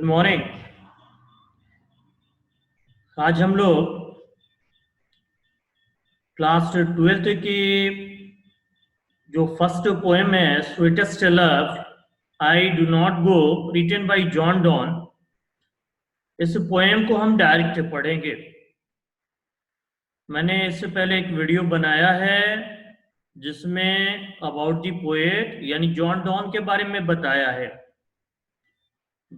Good morning. आज हम लोग क्लास 12th की जो फर्स्ट पोएम है sweetest love I do not go written by John Donne, इस पोएम को हम डायरेक्ट पढ़ेंगे। मैंने इससे पहले एक वीडियो बनाया है जिसमें अबाउट द पोएट यानी जॉन डॉन के बारे में बताया है।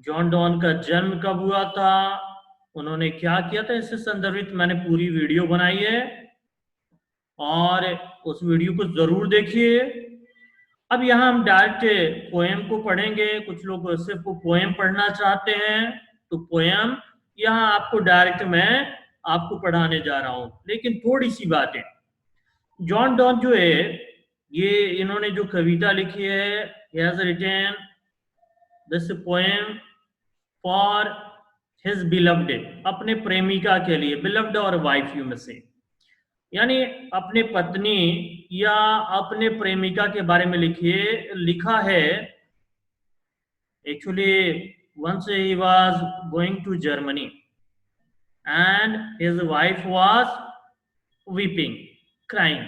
जॉन डॉन का जन्म कब हुआ था, उन्होंने क्या किया था, इससे संदर्भित मैंने पूरी वीडियो बनाई है और उस वीडियो को जरूर देखिए। अब यहाँ हम डायरेक्ट पोएम को पढ़ेंगे। कुछ लोग सिर्फ पोएम पढ़ना चाहते हैं तो पोएम यहाँ आपको डायरेक्ट मैं आपको पढ़ाने जा रहा हूँ। लेकिन थोड़ी सी बात है, जॉन डॉन जो है ये इन्होंने जो कविता लिखी है, he has written this poem for his beloved, अपने प्रेमिका के लिए, beloved और वाइफ में से, यानी अपने पत्नी या अपने प्रेमिका के बारे में लिखा है। Actually once he was going to Germany and his wife was weeping, crying.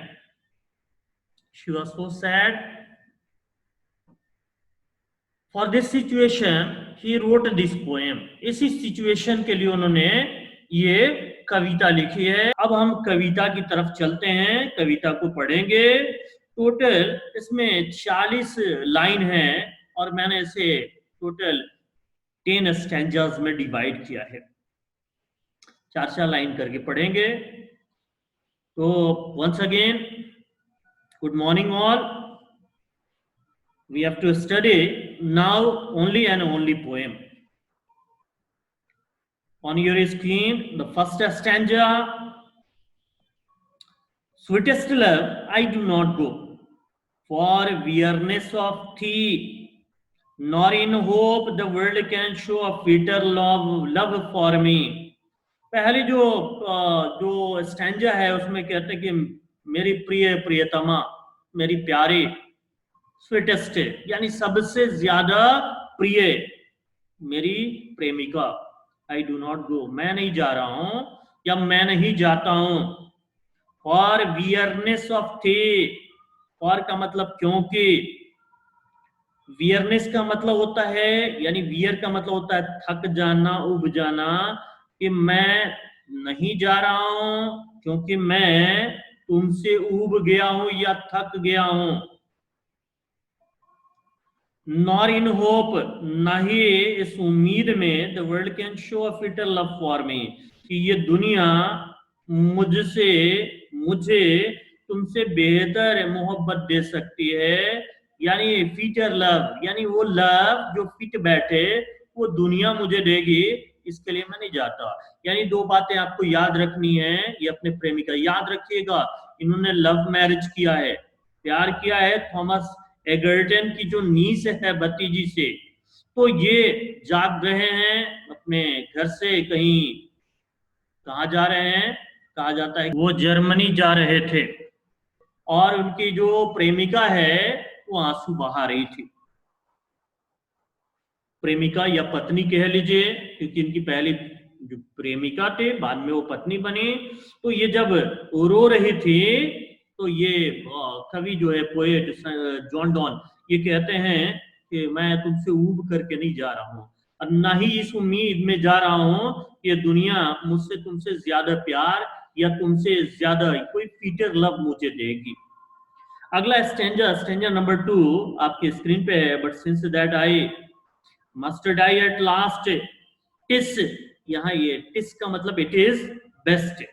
She was so sad. For this situation he wrote this poem. इसी सिचुएशन के लिए उन्होंने ये कविता लिखी है। अब हम कविता की तरफ चलते हैं, कविता को पढ़ेंगे। टोटल इसमें 40 लाइन है और मैंने इसे टोटल 10 स्टैंजास में डिवाइड किया है। 4-4 लाइन करके पढ़ेंगे। तो once again good morning all. We have to study now only and only poem. On your screen, the first stanza. Sweetest love, I do not go for weariness of thee, nor in hope the world can show a fitter love for me. पहले जो stanza है उसमें कहते हैं कि मेरी प्रिय प्रियतमा, मेरी प्यारी, स्वीटेस्ट यानी सबसे ज्यादा प्रिय मेरी प्रेमिका। आई डू नॉट गो, मैं नहीं जा रहा हूं या मैं नहीं जाता हूं। फॉर वियरनेस ऑफ थे, फॉर का मतलब क्योंकि, वियरनेस का मतलब होता है यानी वियर का मतलब होता है थक जाना, उब जाना, कि मैं नहीं जा रहा हूं क्योंकि मैं तुमसे उब गया हूं या थक गया हूं। नॉर इन होप, ना ही इस उम्मीद में, the world can show a fitter love for me, कि ये दुनिया मुझे तुमसे बेहतर मोहब्बत दे सकती है। यानी फिटर लव यानी वो लव जो फिट बैठे वो दुनिया मुझे देगी, इसके लिए मैं नहीं जाता। यानी दो बातें आपको याद रखनी है। ये अपने प्रेमिका, याद रखिएगा, इन्होंने लव मैरिज किया है, प्यार किया है थॉमस एगर्टन की जो नीस है भतीजी से। तो ये जाग रहे हैं अपने घर से, कहीं कहा जा रहे हैं, कहा जाता है वो जर्मनी जा रहे थे और उनकी जो प्रेमिका है वो आंसू बहा रही थी। प्रेमिका या पत्नी कह लीजिए, क्योंकि इनकी पहली जो प्रेमिका थे बाद में वो पत्नी बनी। तो ये जब रो रही थी तो ये कवि जो है पोएट जॉन डॉन ये कहते हैं कि मैं तुमसे ऊब करके नहीं जा रहा हूं और ना ही इस उम्मीद में जा रहा हूं कि ये दुनिया मुझसे तुमसे ज्यादा प्यार या तुमसे ज्यादा कोई फीटर लव मुझे देगी। अगला स्टेंजा नंबर 2 आपके स्क्रीन पे है। But since that I must die at last, TISS, यहाँ ये टिस का मतलब it is best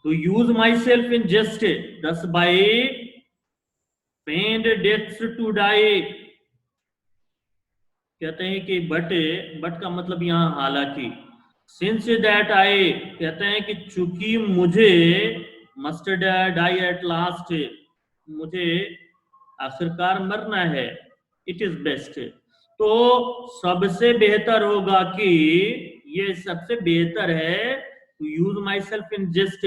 to use myself in just, thus by feigned deaths to die। कहते हैं कि बट का मतलब यहाँ हालांकि, since that I कहते हैं कि चूंकि मुझे must die at last, मुझे आखिरकार मरना है, it is best, तो सबसे बेहतर होगा कि, ये सबसे बेहतर है to use myself in jest,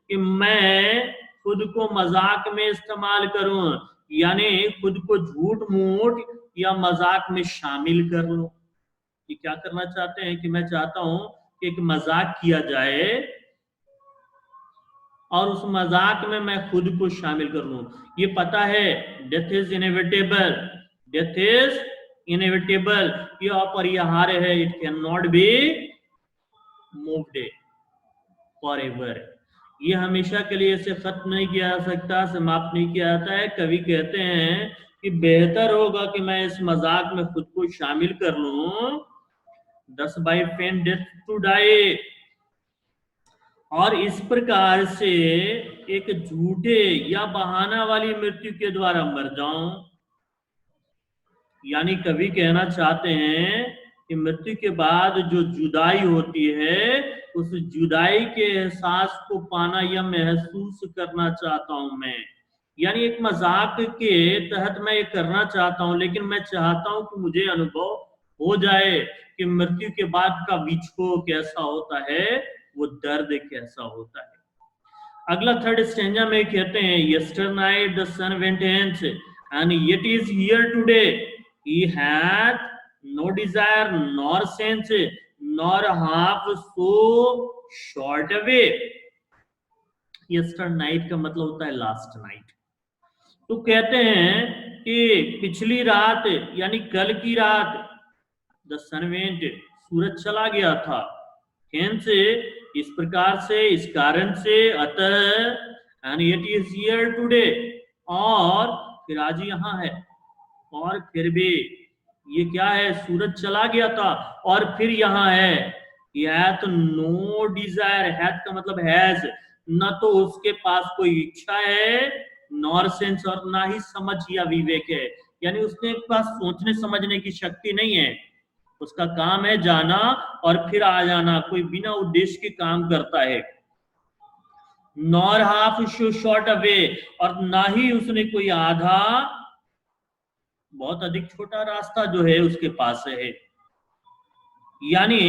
कि मैं खुद को मजाक में इस्तेमाल करूं, यानी खुद को झूठ मूठ या मजाक में शामिल कर लूं। ये क्या करना चाहते हैं कि मैं चाहता हूं कि एक मजाक किया जाए और उस मजाक में मैं खुद को शामिल कर लूं। ये पता है death is inevitable, death is inevitable, ये अपरिहार्य है, it can not be moved for ever. ये हमेशा के लिए इसे खत्म नहीं किया जा सकता, समाप्त नहीं किया जाता है। कवि कहते हैं कि बेहतर होगा कि मैं इस मजाक में खुद को शामिल कर लूं, thus by feigned death to die, और इस प्रकार से एक झूठे या बहाना वाली मृत्यु के द्वारा मर जाऊं। यानी कवि कहना चाहते हैं कि मृत्यु के बाद जो जुदाई होती है, उस जुदाई के एहसास को पाना या महसूस करना चाहता हूं मैं। यानी एक मजाक के तहत मैं ये करना चाहता हूं, लेकिन मैं चाहता हूं कि मुझे अनुभव हो जाए कि मृत्यु के बाद का विछोह कैसा होता है, वो दर्द कैसा होता है। अगला थर्ड स्टेंजा में कहते हैं, yesternight the sun went hence and yet is here today, he hath no desire nor sense nor half so short away। यस्टर night का मतलब होता है लास्ट नाइट। तो कहते हैं कि पिछली रात यानी कल की रात, द सन वेंट सूरज चला गया था, हेंस इस प्रकार से, इस कारण से, अतः, and it is here today और फिर आज यहाँ है, और फिर भी ये क्या है, सूरज चला गया था और फिर यहाँ है। हैथ नो डिजायर, हैथ का मतलब हैज, न तो उसके पास कोई इच्छा है, नॉर सेंस और ना ही समझ या विवेक है, यानी उसके पास सोचने समझने की शक्ति नहीं है। उसका काम है जाना और फिर आ जाना, कोई बिना उद्देश्य के काम करता है। नॉर हाफ शॉर्ट अवे, और ना ही उसने कोई आधा बहुत अधिक छोटा रास्ता जो है उसके पास है। यानी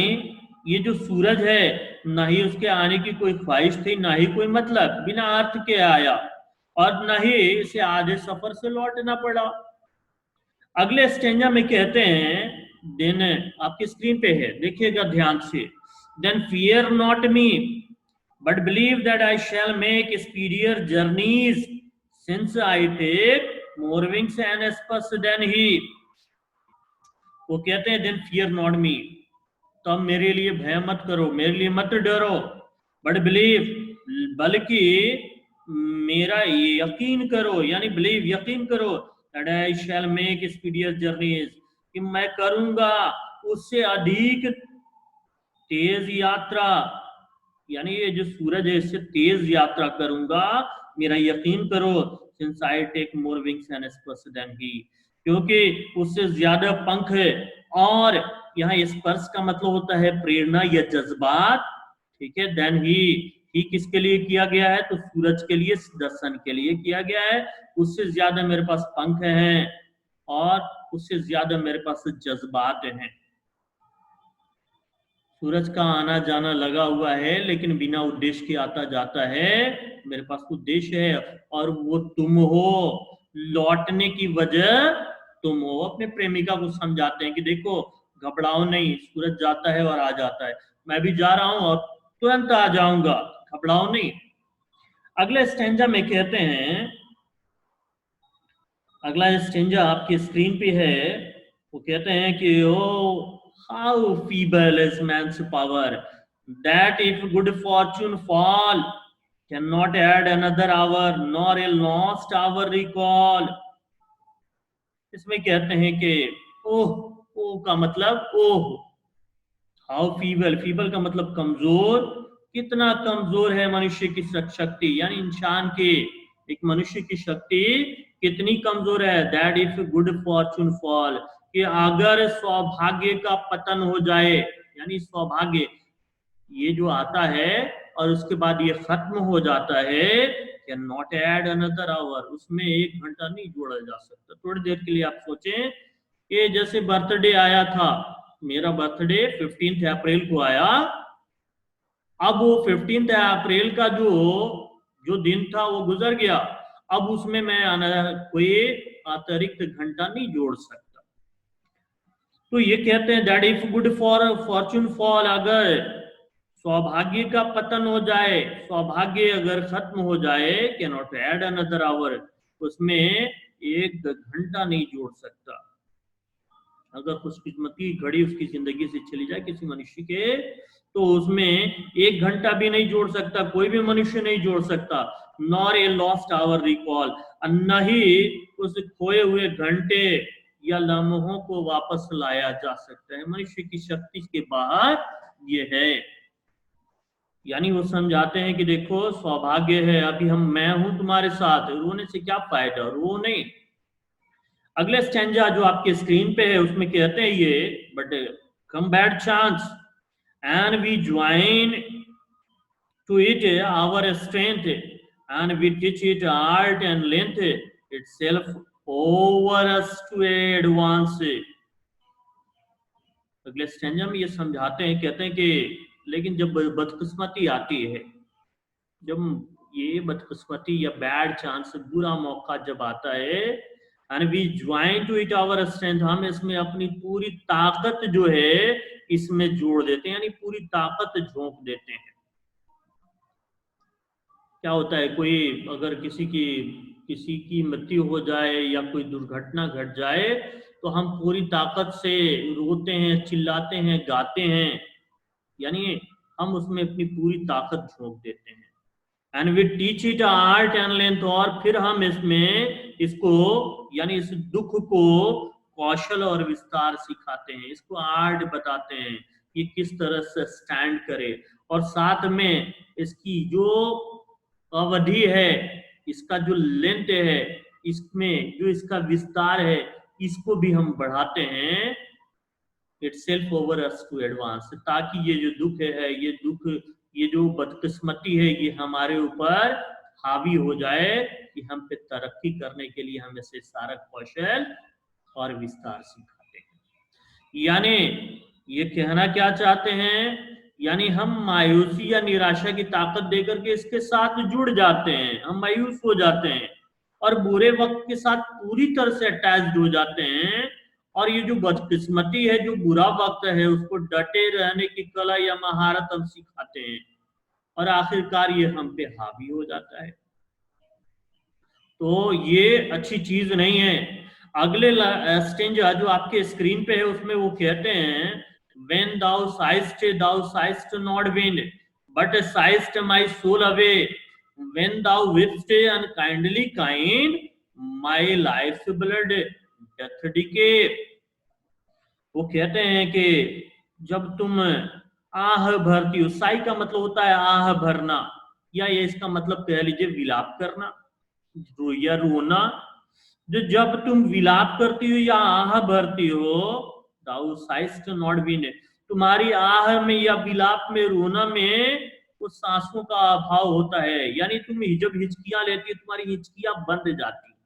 ये जो सूरज है, ना ही उसके आने की कोई ख्वाहिश थी, ना ही कोई मतलब, बिना अर्थ के आया, और ना ही इसे आधे सफर से लौटना पड़ा। अगले स्टेंजा में कहते हैं, देन आपकी स्क्रीन पे है, देखिएगा ध्यान से, then fear not me but believe that I shall make speedier journeys since I take more wings and spurs than he। वो कहते हैं देन फियर नॉट मी, तब मेरे लिए भय मत करो, मेरे लिए मत डरो, बट बिलीव, बल्कि मेरा यकीन करो, यानी बिलीव यकीन करो, that I shall make speedier journeys, कि मैं करूंगा उससे अधिक तेज यात्रा, यानी ये जो सूरज है इससे तेज यात्रा करूंगा, मेरा यकीन करो, since I take more wings and spurs than he, क्योंकि उससे ज्यादा पंख है। और यहाँ स्पर्श का मतलब होता है प्रेरणा या जज्बात, ठीक है। देन ही किसके लिए किया गया है, तो सूरज के लिए, दर्शन के लिए किया गया है। उससे ज्यादा मेरे पास पंख हैं और उससे ज्यादा मेरे पास जज्बात हैं। सूरज का आना जाना लगा हुआ है, लेकिन बिना उद्देश्य के आता जाता है। मेरे पास उद्देश्य है और वो तुम हो, लौटने की वजह तुम हो। अपने प्रेमिका को समझाते हैं कि देखो घबराओ नहीं, सूरज जाता है और आ जाता है, मैं भी जा रहा हूं और तुरंत आ जाऊंगा, घबराओ नहीं। अगले स्टेंजा में कहते हैं, अगला स्टेंजा आपकी स्क्रीन पे है, वो कहते हैं कि ओ how feeble is man's power, that if good fortune fall cannot add another hour nor a lost hour recall। इसमें कहते हैं कि ओह, ओह का मतलब ओह, हाउ फीबल, फीबल का मतलब कमजोर, कितना कमजोर है मनुष्य की शक्ति, यानी इंसान के, एक मनुष्य की शक्ति कितनी कमजोर है। That if good Fortune fall, कि अगर सौभाग्य का पतन हो जाए, यानी सौभाग्य ये जो आता है और उसके बाद ये खत्म हो जाता है, can not add another our, उसमें एक घंटा नहीं जोड़ा जा सकता। थोड़ी देर के लिए आप सोचें कि जैसे बर्थडे आया था, मेरा बर्थडे 15 अप्रैल को आया, अब वो 15 अप्रैल का जो जो दिन था वो गुजर गया, अब उसमें मैं कोई अतिरिक्त घंटा नहीं जोड़ सकता। तो ये कहते हैं that if good for Fortune fall, अगर सौभाग्य का पतन हो जाए, सौभाग्य अगर खत्म हो जाए, can not add another our, उसमें एक घंटा नहीं जोड़ सकता। अगर खुशकिस्मती घड़ी उसकी जिंदगी से चली जाए किसी मनुष्य के, तो उसमें एक घंटा भी नहीं जोड़ सकता, कोई भी मनुष्य नहीं जोड़ सकता। Nor a lost hour recall, न ही उस खोए हुए घंटे या लम्हों को वापस लाया जा सकता है। मनुष्य की शक्ति के बाहर ये है। यानी वो समझाते हैं कि देखो सौभाग्य है, अभी मैं हूं तुम्हारे साथ, रोने से क्या फायदा, रो नहीं। अगले स्टैंजा जो आपके स्क्रीन पे है उसमें कहते हैं ये, but come bad chance and we join to it our strength and we teach it art and length itself over us to advance। अगले स्टैंजा में ये समझाते हैं, कहते हैं कि लेकिन जब बदकिस्मती आती है, जब ये बदकिस्मती या बैड चांस, बुरा मौका जब आता है, and we join to it our strength, हम इसमें अपनी पूरी ताकत जो है इसमें जोड़ देते हैं, यानी पूरी ताकत झोंक देते हैं। क्या होता है, कोई अगर किसी की मृत्यु हो जाए या कोई दुर्घटना घट जाए, तो हम पूरी ताकत से रोते हैं, चिल्लाते हैं, गाते हैं, यानी हम उसमें अपनी पूरी ताकत झोंक देते हैं। And we teach it art and length, और फिर हम इसको यानी इस दुख को कौशल और विस्तार सिखाते हैं, इसको आर्ट बताते हैं कि किस तरह से स्टैंड करे, और साथ में इसकी जो अवधि है, इसका जो लेंथ है, इसमें जो इसका विस्तार है, इसको भी हम बढ़ाते हैं itself over us to advance, ताकि ये जो दुख है, ये जो बदकिस्मती है, ये हमारे ऊपर हावी हो जाए, कि हम पे तरक्की करने के लिए हम इसे सारा कौशल और विस्तार सिखाते हैं। यानी ये कहना क्या चाहते हैं, यानी हम मायूसी या निराशा की ताकत देकर के इसके साथ जुड़ जाते हैं, हम मायूस हो जाते हैं और बुरे वक्त के साथ पूरी तरह से अटैच्ड हो जाते हैं, और ये जो बदकिस्मती है, जो बुरा वक्त है, उसको डटे रहने की कला या महारत हम सिखाते हैं, और आखिरकार ये हम पे हावी हो जाता है। तो ये अच्छी चीज नहीं है। अगले स्टेंजा जो आपके स्क्रीन पे है उसमें वो कहते हैं, when thou sighest not wind, but sighest my soul away, when thou whipst unkindly kind, my life's blood doth decay। वो कहते हैं कि जब तुम आह भरती हो, साई का मतलब होता है आह भरना, या ये इसका मतलब कह लीजिए विलाप करना या रोना। जो जब तुम विलाप करती हो या आह भरती हो, दाउ साइस्ट नॉट बीन, तुम्हारी आह में या विलाप में, रोना में वो सांसों का अभाव होता है, यानी तुम जब हिचकियां लेती हो, तुम्हारी हिचकियां बंद जाती है,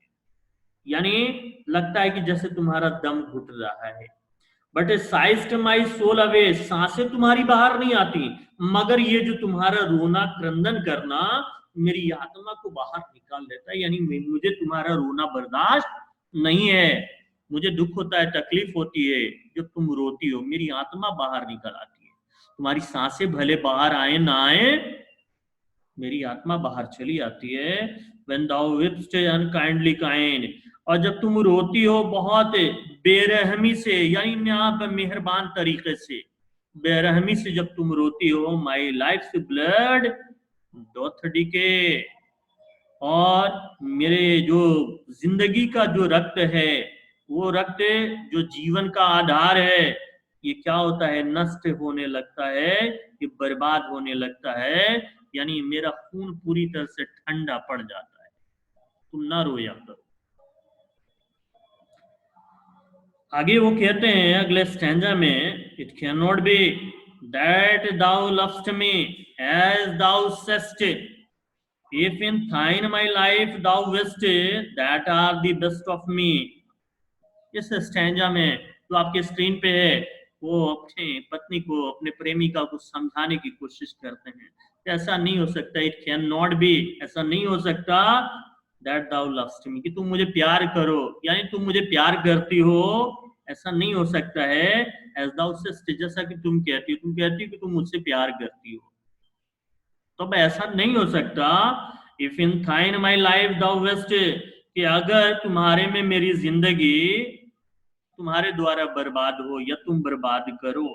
यानी लगता है कि जैसे तुम्हारा दम घुट रहा है। बट साइस्ट माई सोल अवे, सांसें तुम्हारी बाहर नहीं आती, मगर ये जो तुम्हारा रोना क्रंदन करना मेरी आत्मा को बाहर निकाल देता है, यानी मुझे तुम्हारा रोना बर्दाश्त नहीं है, मुझे दुख होता है, तकलीफ होती है, जब तुम रोती हो मेरी आत्मा बाहर निकल आती है, तुम्हारी सांसें भले बाहर आए ना आए, मेरी आत्मा बाहर चली आती है। When thou whipst unkindly kind, और जब तुम रोती हो बहुत बेरहमी से, यानी मेहरबान तरीके से, बेरहमी से जब तुम रोती हो, माई लाइफ से ब्लड डोथ डिके, और मेरे जो जिंदगी का जो रक्त है, वो रक्त जो जीवन का आधार है, ये क्या होता है, नष्ट होने लगता है, ये बर्बाद होने लगता है, यानी मेरा खून पूरी तरह से ठंडा पड़ जाता है। तुम ना रोया करो। आगे वो कहते हैं अगले स्टैंजा में, it can not be that thou lovest me as thou sayest, if in thine my life thou wast, that are the best of me. इस स्टैंजा में जो आपके स्क्रीन पे है, वो अपने पत्नी को, अपने प्रेमिका को समझाने की कोशिश करते हैं, ऐसा नहीं हो सकता, इट कैन नॉट बी, ऐसा नहीं हो सकता, दैट दाउ लव्स्ट मी, कि तुम मुझे प्यार करो, यानी तुम मुझे प्यार करती हो, ऐसा नहीं हो सकता है। एज दाउ से जैसा कि तुम कहती हो कि तुम मुझसे प्यार करती हो, तो अब ऐसा नहीं हो सकता। If in thine my life thou waste, कि अगर तुम्हारे में मेरी जिंदगी तुम्हारे द्वारा बर्बाद हो या तुम बर्बाद करो,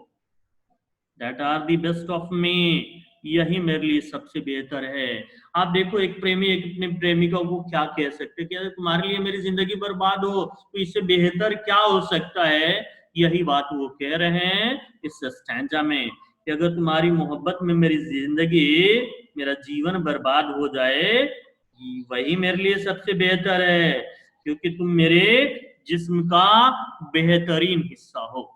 that are the best of me, यही मेरे लिए सबसे बेहतर है। आप देखो, एक प्रेमी एक अपने प्रेमिका को क्या कह सकते हैं कि अगर तुम्हारे लिए मेरी जिंदगी बर्बाद हो तो इससे बेहतर क्या हो सकता है। यही बात वो कह रहे हैं इस स्टैंजा में, कि अगर तुम्हारी मोहब्बत में मेरी जिंदगी, मेरा जीवन बर्बाद हो जाए, वही मेरे लिए सबसे बेहतर है, क्योंकि तुम मेरे जिस्म का बेहतरीन हिस्सा हो।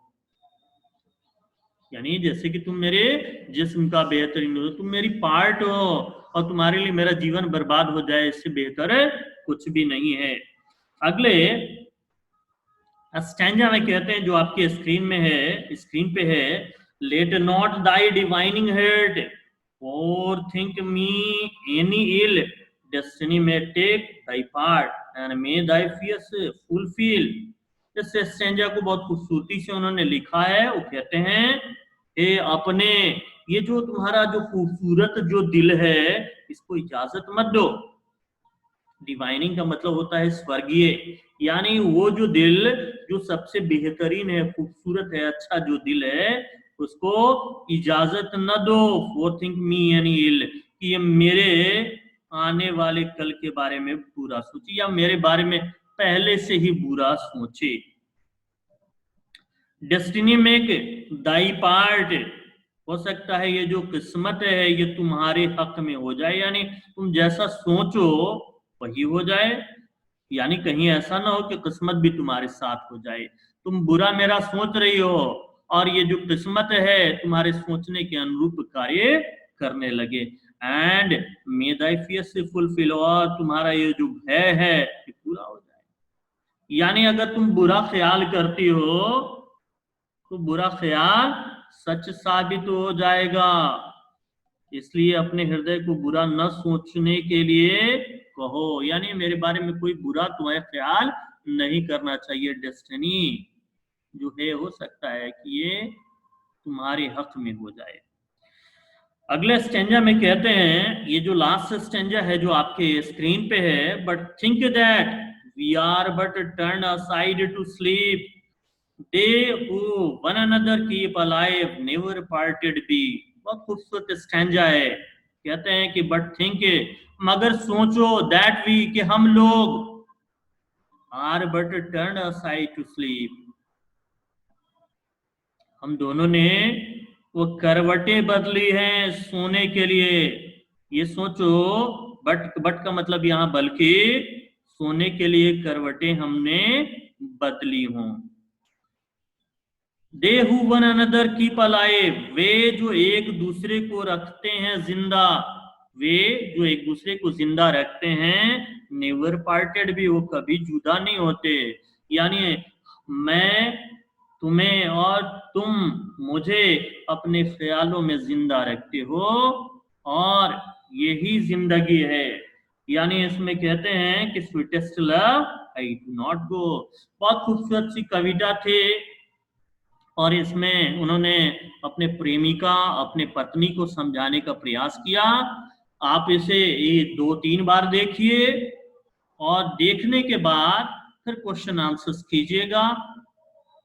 यानी जैसे कि तुम मेरे जिस्म का बेहतरीन हो, तुम मेरी पार्ट हो, और तुम्हारे लिए मेरा जीवन बर्बाद हो जाए, इससे बेहतर कुछ भी नहीं है। अगले स्टैंजा में कहते हैं, जो आपके स्क्रीन में है, स्क्रीन पे है, let not thy divining heart और think me any ill, destiny may take thy part and may thy fears fulfil. इस स्टैंजा को बहुत खूबसूरती से उन्होंने लिखा है। वो कहते हैं, हे अपने, ये जो तुम्हारा जो खूबसूरत जो दिल है, इसको इजाजत मत दो। डिवाइनिंग का मतलब होता है स्वर्गीय, यानी वो जो दिल जो सबसे बेहतरीन है, खूबसूरत है, अच्छा जो दिल है, उसको इजाजत न दो फॉर थिंक मी एनी इल, कि ये मेरे आने वाले कल के बारे में बुरा सोचे या मेरे बारे में पहले से ही बुरा सोचे। डेस्टिनी मेक दाई पार्ट, हो सकता है ये जो किस्मत है ये तुम्हारे हक में हो जाए, यानी तुम जैसा सोचो वही हो जाए। यानी कहीं ऐसा ना हो कि किस्मत भी तुम्हारे साथ हो जाए, तुम बुरा मेरा सोच रही हो और ये जो किस्मत है तुम्हारे सोचने के अनुरूप कार्य करने लगे। And may thy fears fulfil, और तुम्हारा ये जो भय है ये पूरा हो जाए। यानी अगर तुम बुरा ख्याल करती हो तो बुरा ख्याल सच साबित हो जाएगा, इसलिए अपने हृदय को बुरा न सोचने के लिए कहो, यानी मेरे बारे में कोई बुरा तुम्हें ख्याल नहीं करना चाहिए। डेस्टिनी जो है, हो सकता है कि ये तुम्हारे हक में हो जाए। अगले स्टेंजा में कहते हैं, ये जो लास्ट स्टेंजा है जो आपके स्क्रीन पे है, but think that we are but turn aside to sleep, they who one another keep alive never parted be। बहुत खूबसूरत स्टैंजा है। कहते हैं कि बट थिंक, मगर सोचो, दैट वी, कि हम लोग, are but turn aside to sleep, हम दोनों ने वो करवटें बदली हैं सोने के लिए। ये सोचो, बट का मतलब यहां बल्कि, सोने के लिए करवटें हमने बदली हों। They who one another keep alive, वे जो एक दूसरे को रखते हैं जिंदा, वे जो एक दूसरे को जिंदा रखते हैं, नेवर पार्टेड भी, वो कभी जुदा नहीं होते। यानी मैं तुम्हें और तुम मुझे अपने ख्यालों में जिंदा रखते हो, और यही जिंदगी है। यानी इसमें कहते हैं कि sweetest love I do not गो। बहुत खूबसूरत सी कविता थी, और इसमें उन्होंने अपने प्रेमिका, अपने पत्नी को समझाने का प्रयास किया। आप इसे ये 2-3 बार देखिए, और देखने के बाद फिर क्वेश्चन आंसर्स कीजिएगा।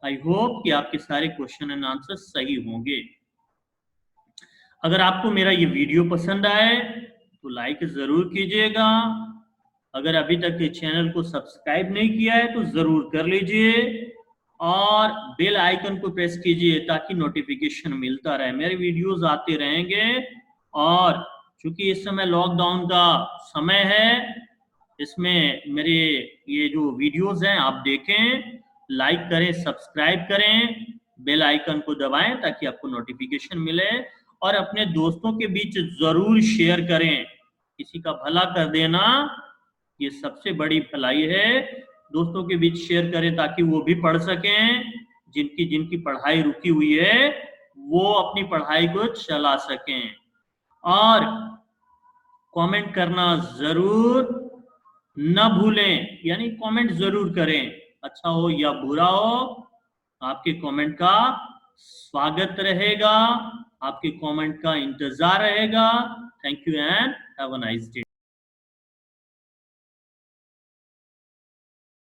आई होप कि आपके सारे क्वेश्चन एंड आंसर सही होंगे। अगर आपको मेरा ये वीडियो पसंद आए तो लाइक जरूर कीजिएगा। अगर अभी तक इस चैनल को सब्सक्राइब नहीं किया है तो जरूर कर लीजिए, और बेल आइकन को प्रेस कीजिए ताकि नोटिफिकेशन मिलता रहे, मेरे वीडियोस आते रहेंगे। और चूंकि इस समय लॉकडाउन का समय है, इसमें मेरे ये जो वीडियोस हैं आप देखें, लाइक करें, सब्सक्राइब करें, बेल आइकन को दबाएं ताकि आपको नोटिफिकेशन मिले, और अपने दोस्तों के बीच जरूर शेयर करें। किसी का भला कर देना ये सबसे बड़ी भलाई है। दोस्तों के बीच शेयर करें ताकि वो भी पढ़ सकें, जिनकी पढ़ाई रुकी हुई है वो अपनी पढ़ाई को चला सकें। और कमेंट करना जरूर न भूलें, यानी कमेंट जरूर करें, अच्छा हो या बुरा हो, आपके कमेंट का स्वागत रहेगा, आपके कमेंट का इंतजार रहेगा। Thank you and have a nice day.